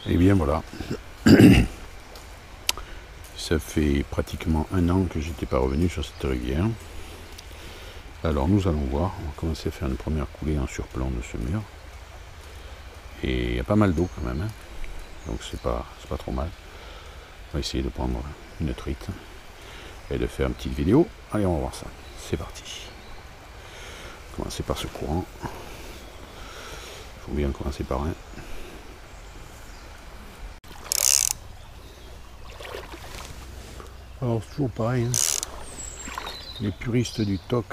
Et bien voilà. Ça fait pratiquement 1 an que j'étais pas revenu sur cette rivière. Alors nous allons voir, on va commencer à faire une première coulée en surplomb de ce mur. Et il y a pas mal d'eau quand même, hein. Donc c'est pas trop mal. On va essayer de prendre une truite et de faire une petite vidéo. Allez, on va voir ça. C'est parti. On va commencer par ce courant. Il faut bien commencer par un. Alors c'est toujours pareil, hein. Les puristes du TOC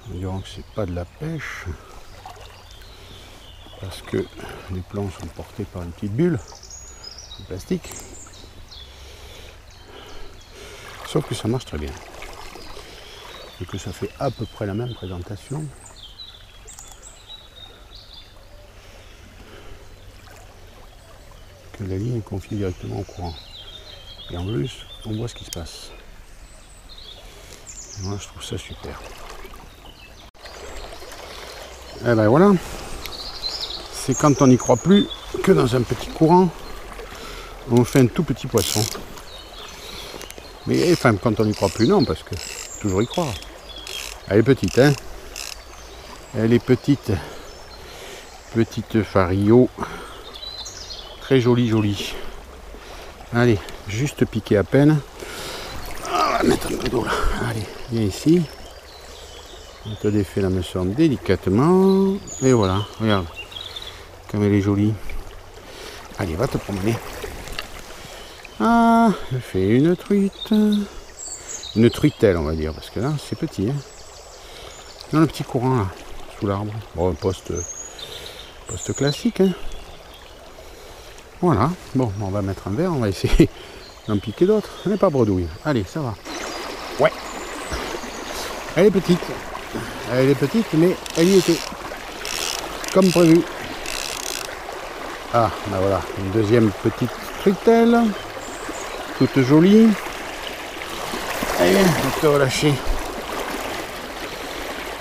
diront que c'est pas de la pêche parce que les plans sont portés par une petite bulle en plastique. Sauf que ça marche très bien et que ça fait à peu près la même présentation. Que la ligne est confiée directement au courant. Et en plus, on voit ce qui se passe. Et moi, je trouve ça super. Et ben voilà. C'est quand on n'y croit plus que dans un petit courant, on fait un tout petit poisson. Mais enfin, quand on n'y croit plus, non, parce que faut toujours y croire. Elle est petite, hein. Elle est petite. Petite fario. Très jolie. Allez, juste piquer à peine. On va mettre un peu d'eau là. Allez, viens ici. On te défait la meçon délicatement. Et voilà, regarde. Comme elle est jolie. Allez, va te promener. Ah, je fais une truite. Une truitelle, on va dire, parce que là, c'est petit. Hein. Dans le petit courant, là, sous l'arbre. Bon, un poste classique. Hein. Voilà. Bon, on va mettre un verre, on va essayer d'en piquer d'autres. Elle n'est pas bredouille. Allez, ça va. Ouais. Elle est petite. Elle est petite, mais elle y était. Comme prévu. Ah, ben voilà. Une deuxième petite truitelle. Toute jolie. Allez, on va te relâcher.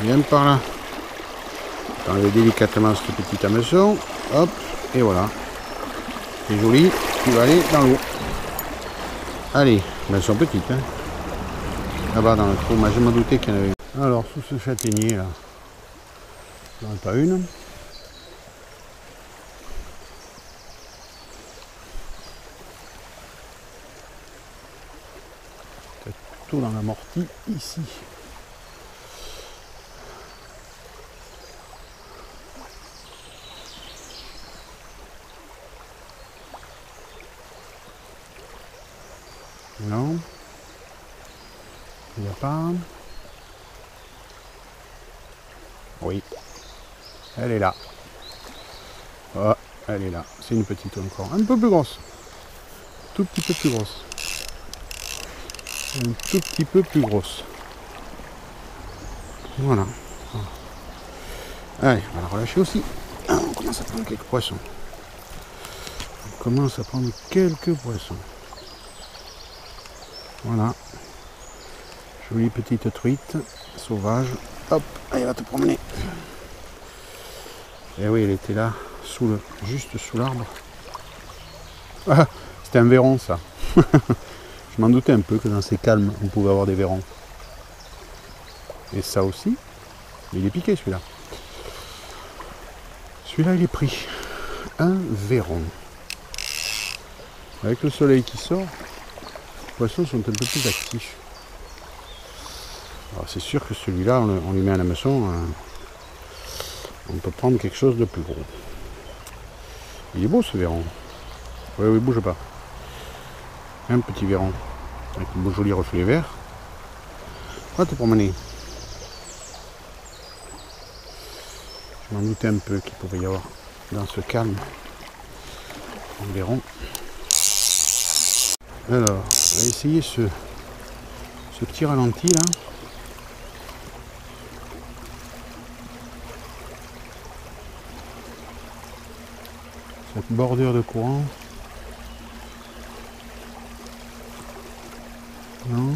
Viens par là. Enlever délicatement ce petit hameçon. Hop, et voilà. C'est joli, tu vas aller dans l'eau. Allez, ben, elles sont petites. Hein. Là-bas dans le trou, moi je m'en doutais qu'il y en avait une. Alors, sous ce châtaignier là, il n'y en a pas une. Peut-être plutôt dans l'amorti ici. Non, il n'y a pas. Oui, elle est là. Oh, elle est là. C'est une petite encore. Un peu plus grosse. Tout petit peu plus grosse. Un tout petit peu plus grosse. Voilà. Allez, on va la relâcher aussi. Ah, on commence à prendre quelques poissons. Voilà. Jolie petite truite sauvage. Hop, allez, va te promener. Et oui, elle était là, juste sous l'arbre. Ah, c'était un verron, ça. Je m'en doutais un peu que dans ces calmes, on pouvait avoir des verrons. Et ça aussi, il est piqué celui-là. Celui-là, il est pris. Un verron. Avec le soleil qui sort, les poissons sont un peu plus actifs. Alors c'est sûr que celui-là, on lui met un hameçon, on peut prendre quelque chose de plus gros. Il est beau ce verron. Oui, il bouge pas. Un petit verron avec un beau joli reflet vert. Va te promener. Je m'en doutais un peu qu'il pouvait y avoir dans ce calme un verron. Alors, on va essayer ce petit ralenti là. Cette bordure de courant. Non.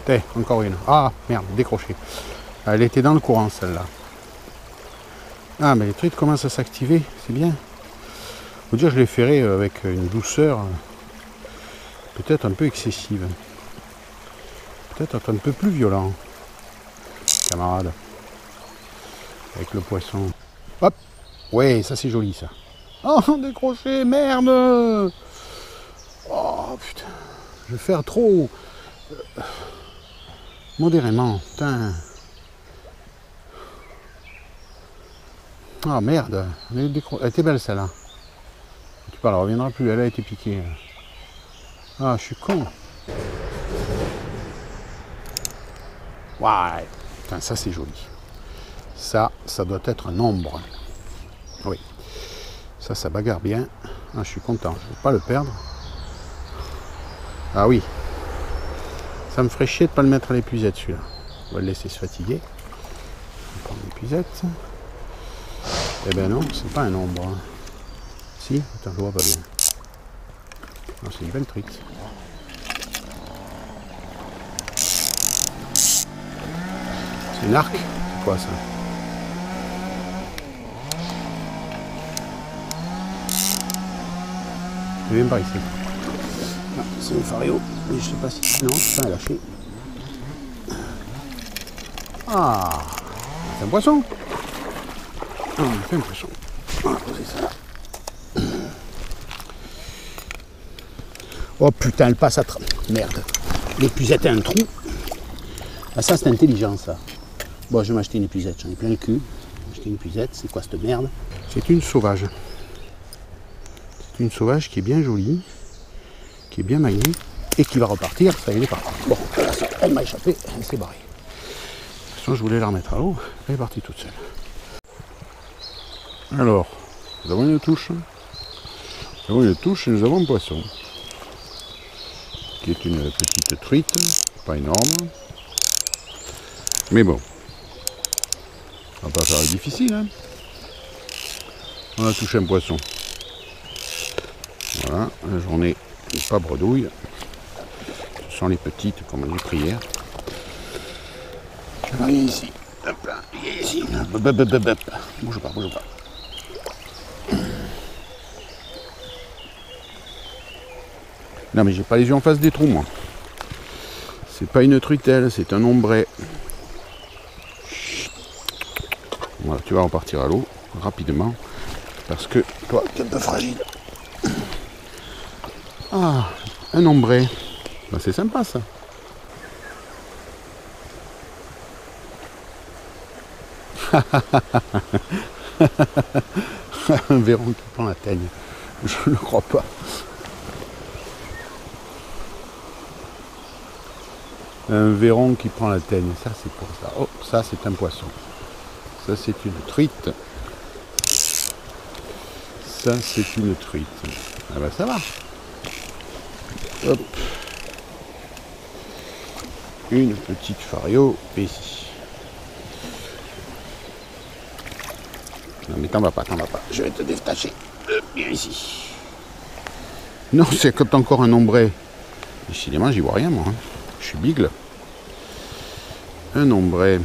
T'es, encore une. Ah, merde, décroché. Elle était dans le courant, celle-là. Ah, mais les truites commencent à s'activer, c'est bien. Faut dire, je les ferai avec une douceur peut-être un peu excessive. Peut-être un peu plus violent, camarade. Avec le poisson. Hop! Ouais, ça c'est joli ça. Oh, décroché, merde! Oh putain, je vais faire trop modérément, putain. Ah merde, elle était belle celle-là. Tu parles, elle reviendra plus, elle a été piquée. Ah, je suis con. Ouais, putain, ça c'est joli. Ça doit être un ombre. Oui, ça bagarre bien. Ah, je suis content, je ne vais pas le perdre. Ah oui, ça me ferait chier de ne pas le mettre à l'épuisette celui-là. On va le laisser se fatiguer. On va prendre l'épuisette. Eh ben non, c'est pas un ombre. Hein. Si, attends, je vois pas bien. Non, c'est une belle truite. C'est une arc? C'est quoi ça? Je viens par ici. Ah, c'est une fario, mais je sais pas si... Non, ça a lâché. Ah, c'est un poisson. Ah, c'est un poisson. On va poser ça là. Oh putain, elle passe à... Merde. L'épuisette a un trou. Ah ça, c'est intelligent ça. Bon, je vais m'acheter une épuisette, j'en ai plein le cul. Je vais m'acheter une épuisette, c'est quoi cette merde? C'est une sauvage. C'est une sauvage qui est bien jolie, qui est bien maillée, et qui va repartir, ça y est, elle est partie. Bon, voilà, elle m'a échappé, elle s'est barrée. De toute façon, je voulais la remettre à l'eau, elle est partie toute seule. Alors, nous avons une touche. Nous avons une touche et nous avons un poisson. Qui est une petite truite, pas énorme. Mais bon, on va pas faire difficile. Hein. On a touché un poisson. Voilà, la journée n'est pas bredouille. Ce sont les petites, comme on dit, prières. Je vais ici. Hop là, ici. Bouge pas, bouge pas. Non mais j'ai pas les yeux en face des trous moi. C'est pas une truitelle, c'est un ombré. Voilà, tu vas repartir à l'eau rapidement parce que toi tu es un peu fragile. Ah, un ombré. Ben, c'est sympa ça. Un verron qui prend la teigne. Je ne crois pas. Un verron qui prend la teigne. Ça c'est pour ça. Oh, ça c'est un poisson. Ça c'est une truite. Ça c'est une truite. Ah bah ça va. Hop. Une petite fario ici. Non mais t'en vas pas. Je vais te détacher. Viens ici. Non, c'est comme encore un ombré. Décidément, j'y vois rien moi. Hein. Je suis bigle. Un ombré.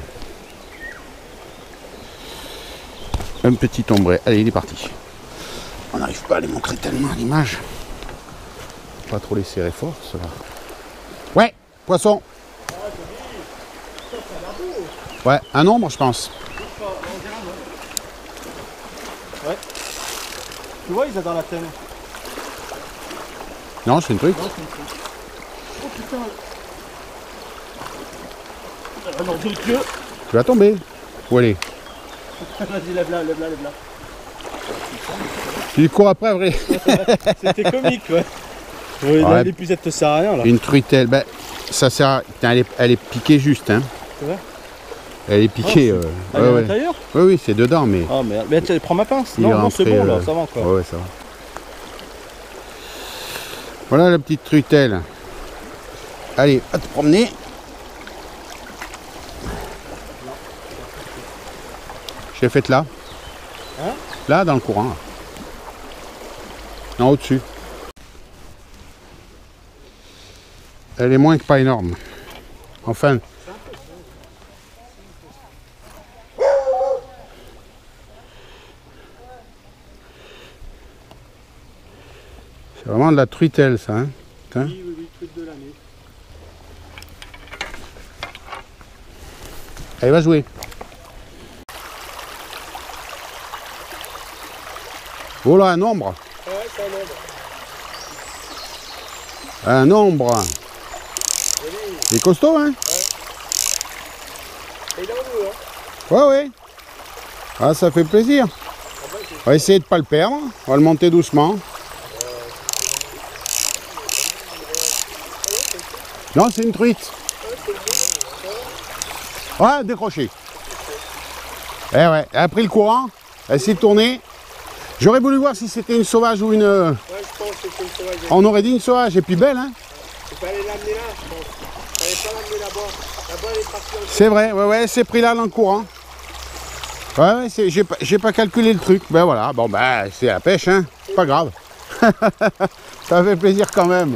Un petit ombré. Allez, il est parti. On n'arrive pas à les montrer tellement à l'image. Pas trop les serrer fort, cela. Ouais, poisson. Ouais, un ombre, je pense. Ouais. Tu vois, ils adorent la teigne. Non, c'est une truite. Oh putain. Ah non, Dieu. Tu vas tomber. Où aller? Vas-y, lève-la. Tu cours après, vrai. C'était comique, ouais. Ouais. L'épuisette te sert à rien, là. Une truitelle, ben, ça sert à... Putain, elle est piquée juste, hein. C'est vrai? Elle est piquée. Oh, elle est à l'intérieur? Oui, c'est dedans, mais... Oh merde, mais tiens, prends ma pince. Non, c'est bon, là, ça va encore. Ouais, ça va. Voilà la petite truitelle. Allez, va te promener. Je l'ai faite là. Hein? Là, dans le courant. Là. En au-dessus. Elle est moins que pas énorme. Enfin. C'est vraiment de la truitelle, ça. Hein. Oui, truite de l'année. Allez, va jouer. Oh là, un ombre. Ouais, c'est un ombre. Un ombre. Joli. Il est costaud, hein? Et il est en deux, hein? Ouais, ouais. Ah, ça fait plaisir. On va essayer de ne pas le perdre. On va le monter doucement. Non, c'est une truite. Ouais, décroché. Eh ouais, elle a pris le courant. Elle s'est tournée. J'aurais voulu voir si c'était une sauvage ou une... Ouais, je pense que c'est une sauvage. On aurait dit une sauvage. Et puis belle, hein? Il fallait l'amener là, je pense. Il fallait pas l'amener là-bas. Là-bas, elle est partie en... C'est vrai, ouais, ouais, c'est pris là dans le courant. Ouais, ouais, j'ai pas calculé le truc. Ben voilà, bon ben c'est la pêche, hein. C'est pas grave. Ça fait plaisir quand même.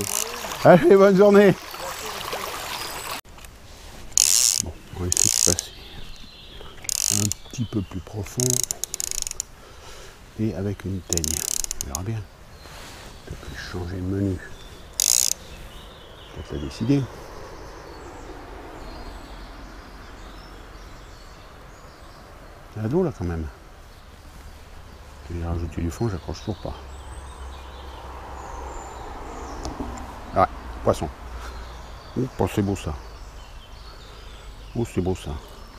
Allez, bonne journée. Bon, on va essayer de passer un petit peu plus profond. Et avec une teigne. On verra bien. Peut-être changer le menu. Peut-être la décider. Il y a d'eau là quand même. J'ai rajouté du fond, j'accroche toujours pas. Ouais, poisson. Oh, c'est beau ça. Oh, c'est beau ça.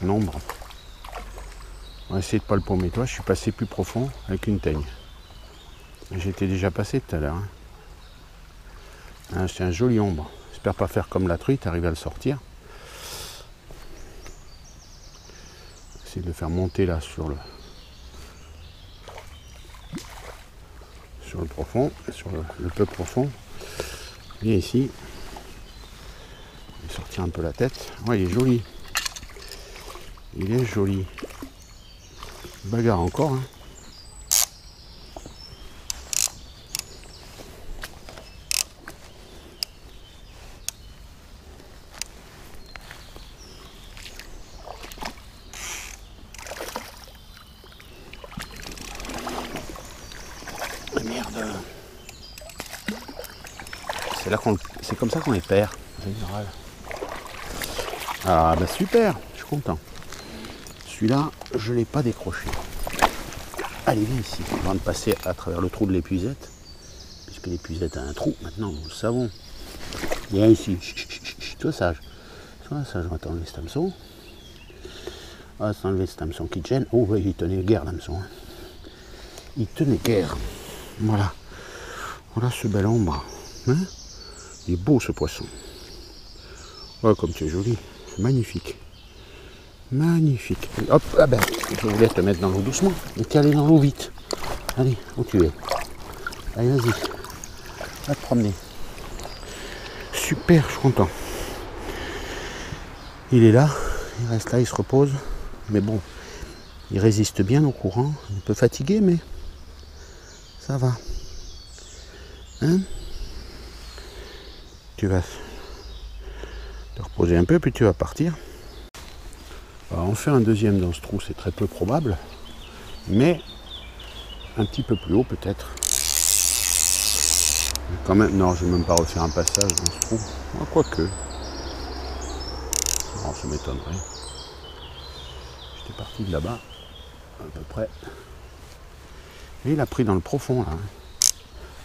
Un ombre. On va essayer de pas le paumer. Toi, je suis passé plus profond avec une teigne. J'étais déjà passé tout à l'heure. Hein. C'est un joli ombre. J'espère pas faire comme la truite, arriver à le sortir. Essayer de le faire monter là sur le profond, sur le peu profond. Et ici, je vais sortir un peu la tête. Ouais, il est joli. Il est joli. Bagarre encore. Hein. Merde. C'est comme ça qu'on les perd, en général. Ah bah super, je suis content. Celui-là, je ne l'ai pas décroché. Allez, viens ici, avant de passer à travers le trou de l'épuisette. Puisque l'épuisette a un trou, maintenant nous le savons. Viens ici, sois sage. Sois sage, on va t'enlever cet hameçon. On va t'enlever cet hameçon qui te gêne. Oh oui, il tenait guère l'hameçon. Hein. Il tenait guère. Voilà. Voilà ce bel ombre. Hein, il est beau ce poisson. Oh, comme tu es joli. Magnifique. Magnifique. Hop, ah ben, je voulais te mettre dans l'eau doucement. Et t'es allé dans l'eau vite. Allez, où tu es? Allez, vas-y. Va te promener. Super, je suis content. Il est là. Il reste là, il se repose. Mais bon, il résiste bien au courant. Un peu fatigué, mais ça va. Hein? Tu vas te reposer un peu, puis tu vas partir. Alors, on fait un deuxième dans ce trou, c'est très peu probable, mais un petit peu plus haut peut-être. Quand même, non, je ne vais même pas refaire un passage dans ce trou. Ah, quoique. Non, ça m'étonnerait. J'étais parti de là-bas, à peu près. Et il a pris dans le profond là. Hein.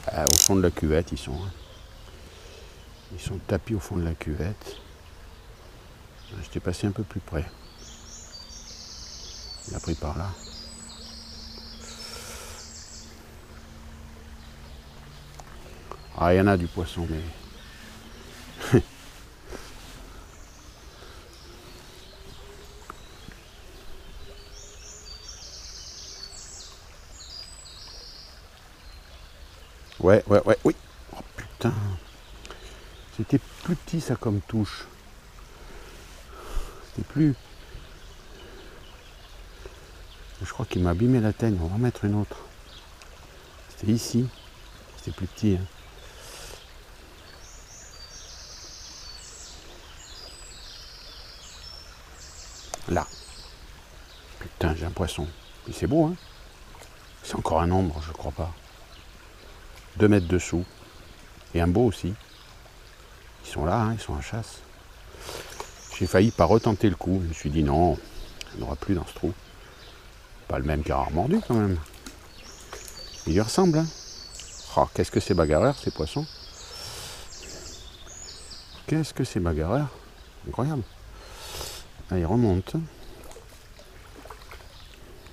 Ah, au fond de la cuvette, ils sont. Hein. Ils sont tapis au fond de la cuvette. J'étais passé un peu plus près. Il a pris par là. Ah, il y en a du poisson, mais... ouais, oui. Oh putain. C'était plus petit ça comme touche. C'était plus... Je crois qu'il m'a abîmé la teigne. On va en mettre une autre. C'était ici. C'était plus petit. Hein. Là. Putain, j'ai un poisson. Mais c'est beau, hein. C'est encore un ombre, je crois pas. 2 mètres dessous. Et un beau aussi. Ils sont là, hein, ils sont en chasse. J'ai failli pas retenter le coup. Je me suis dit non, il n'y en aura plus dans ce trou. Pas le même qui a mordu quand même. Il lui ressemble, hein. Oh, qu'est-ce que c'est bagarreur ces poissons. Qu'est-ce que c'est bagarreur. Incroyable. Ah, il remonte.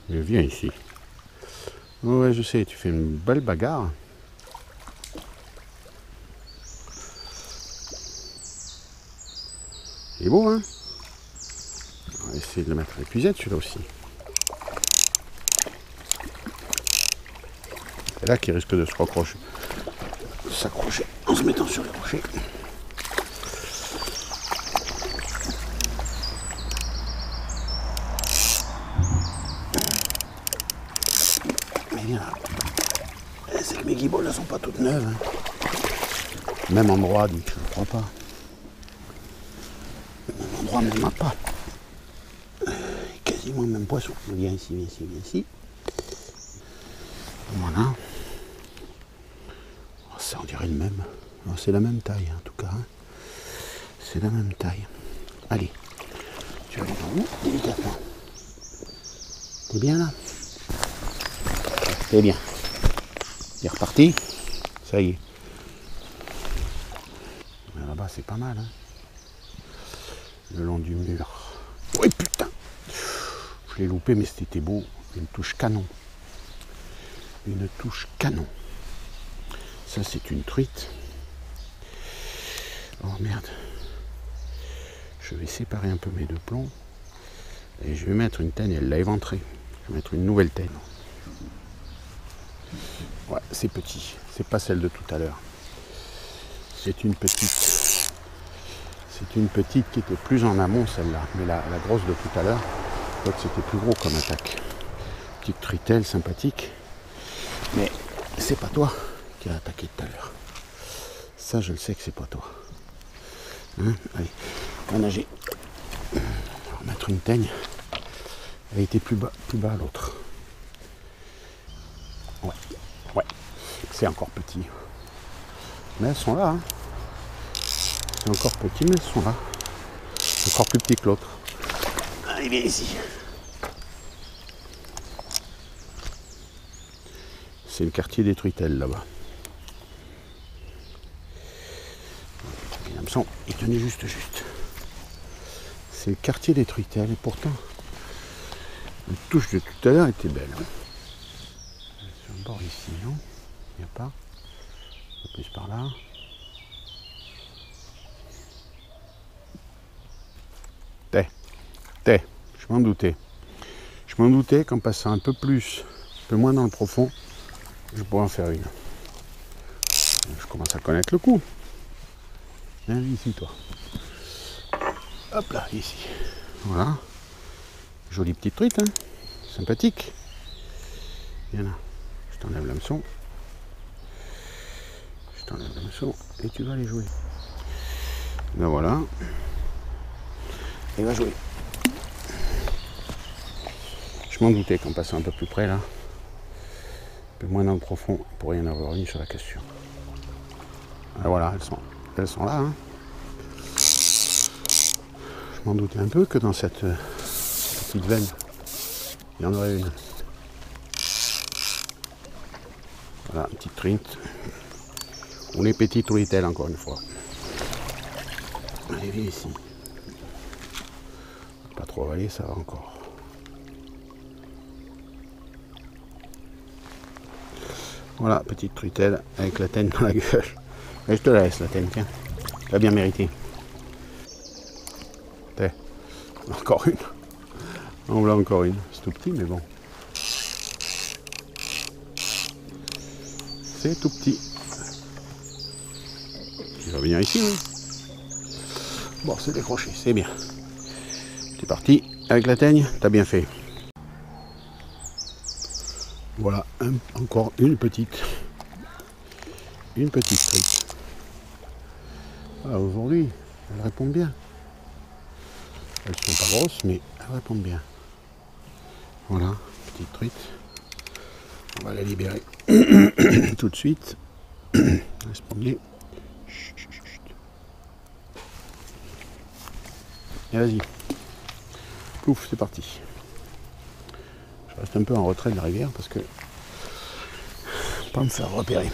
Je viens ici. Ouais, je sais, tu fais une belle bagarre. Il est beau, hein. On va essayer de le mettre à l'épuisette, celui-là aussi. C'est là qu'il risque de se raccrocher. De s'accrocher en se mettant sur le rocher. Mais viens là. C'est que mes guiboles ne sont pas toutes neuves. Hein. Même endroit, dit, je ne crois pas. Même endroit, même à pas. Quasiment le même poisson. Viens ici, viens ici, viens ici. Voilà. Oh, ça, on dirait le même. Oh, c'est la même taille, en tout cas. Hein. C'est la même taille. Allez. Tu vas aller dans l'eau, délicatement. T'es bien là? T'es bien. Il est reparti. Ça y est. Mais là-bas, c'est pas mal. Hein. Le long du mur. Oui, putain. Je l'ai loupé, mais c'était beau. Une touche canon. Une touche canon. Ça, c'est une truite. Oh merde. Je vais séparer un peu mes 2 plombs. Et je vais mettre une teigne, elle l'a éventrée. Je vais mettre une nouvelle teigne. Ouais, c'est petit. C'est pas celle de tout à l'heure. C'est une petite. C'est une petite qui était plus en amont, celle-là. Mais la grosse de tout à l'heure, c'était plus gros comme attaque. Petite truitelle sympathique. Mais c'est pas toi qui a attaqué tout à l'heure. Ça, je le sais que c'est pas toi. Hein, allez, on va nager. On va mettre une teigne. Elle était plus bas l'autre. Ouais, ouais. C'est encore petit. Mais elles sont là. Hein. C'est encore petit, mais elles sont là. Encore plus petit que l'autre. Allez, viens ici. C'est le quartier des truitelles là-bas. L'hameçon, il tenait juste. C'est le quartier des truitelles et pourtant, la touche de tout à l'heure était belle. Hein. Sur le bord ici, non? Il n'y a pas. Un peu plus par là. Je m'en doutais. Je m'en doutais qu'en passant un peu moins dans le profond, je pourrais en faire une. Je commence à connaître le coup. Viens ici, toi. Hop là, ici. Voilà. Jolie petite truite, hein. Sympathique. Viens là. Je t'enlève l'hameçon. Et tu vas aller jouer. Ben voilà. Et va jouer. Je m'en doutais qu'en passant un peu plus près là, un peu moins dans le profond, il pourrait y en avoir une sur la cassure. Et voilà, elles sont là. Hein. Je m'en doutais un peu que dans cette petite veine, il y en aurait une. Voilà, une petite truite. Ou les petites truitelles encore une fois. Allez, viens ici. Pas trop avaler, ça va encore. Voilà, petite truitelle avec la teigne dans la gueule. Et je te la laisse la teigne, tiens. Tu as bien mérité. T'es. Encore une. En voilà encore une. C'est tout petit, mais bon. C'est tout petit. Tu vas venir ici, oui. Bon, c'est décroché, c'est bien. C'est parti. Avec la teigne, t'as bien fait. Voilà, encore une petite truite. Ah, aujourd'hui, elles répondent bien. Elles sont pas grosses, mais Elle répond bien. Voilà, petite truite. On va la libérer tout de suite. Elle se promener. Et vas-y. Plouf, c'est parti. Je reste un peu en retrait de la rivière parce que pas me faire repérer.